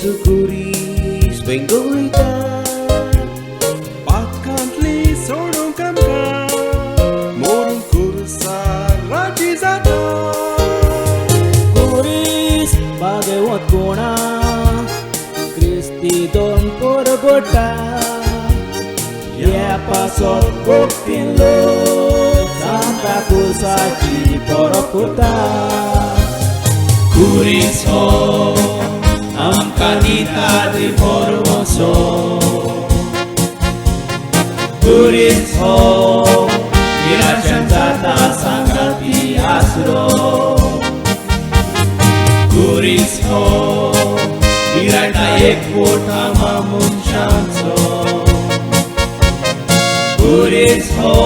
Jesu Christ bengoita Patkantli sodong kamka Morung kursa raji zata Christ bagewat gona Kristi don korgota Ya pasot buktinlo Santa kusaci porokota Kuriso amkanita di formoso Kuriso iracantata sangati asro Kuriso irata ekvota mamunchanso Kuriso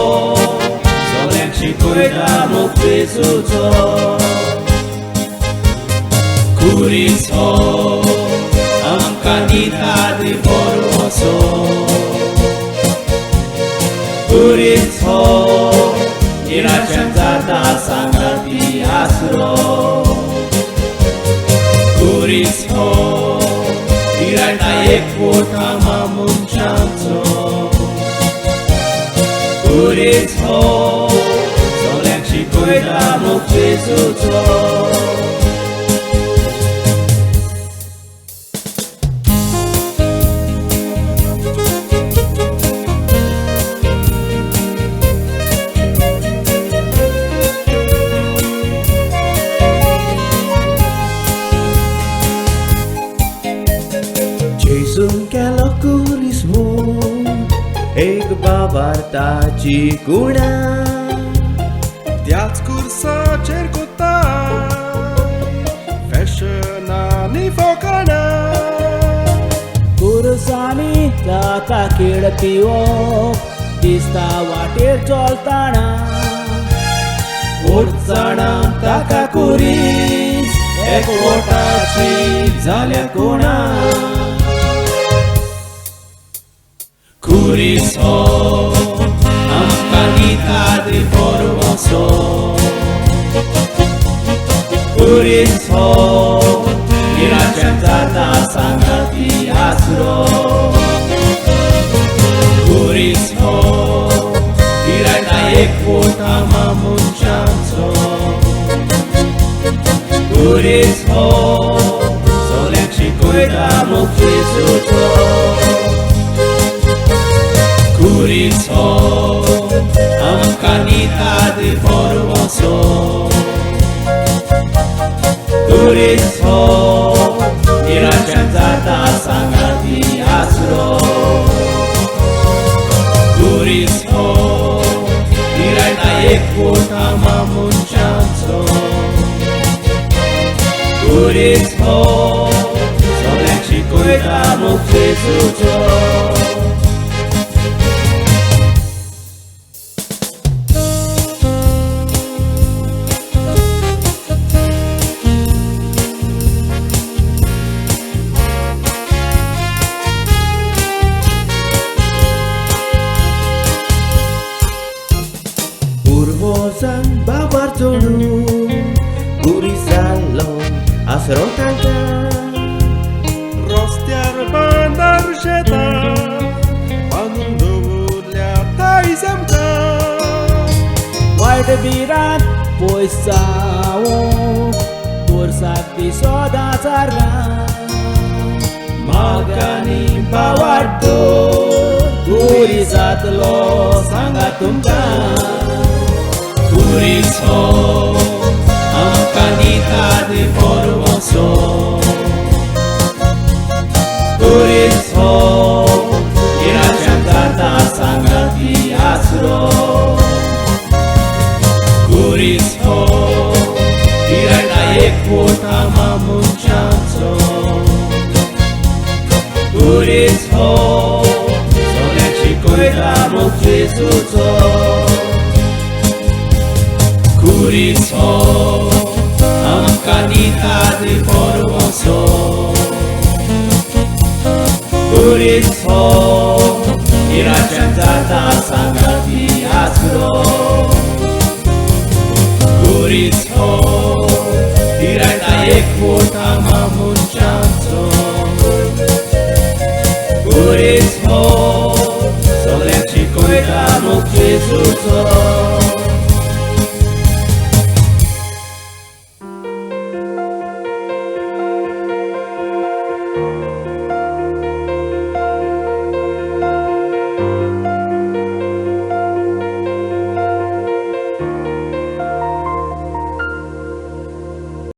solenci koida mukvisuto Kuriso amkanita di formoso Kuriso iracantata sangati asro Kuriso irata ekvota mamunchanso Kuriso solenci koida mukvisuto Jesun kelo kurismu Ek babartaci guna त्याच kursa cercota Fashionani focana Kursani tata खेळतीओ दिसता वाटेर चलताना ओडचणा ताका कुरीस एकवटाची जाल्या कोणा Kuriso amkanita di formoso Kuriso iracantata sangati asro Kuriso irata ekvota mamunchanso Kuriso solenci koida mukvisuto Kuriso amkanita di formoso Kuriso iracantata sangati asro Kuriso irata ekvota mamunchanso Kuriso solenci koida mukvisuto Urmosan babar tonu Kurisalon asrotanta Rostiar bandar jeta Pandulia taizamka White virat poisao Tursakti soda sarga Magani bawardo Kurisatlo sangatumka Kuriso amkanita di formoso Kuriso iracantata sangati asro Kuriso irata ekvota mamunchanso Kuriso solenci koida mukvisuto Kuriso amkanita di formoso Kuriso iracantata sangati asro Kuriso irata ekvota mamunchanso Iisuso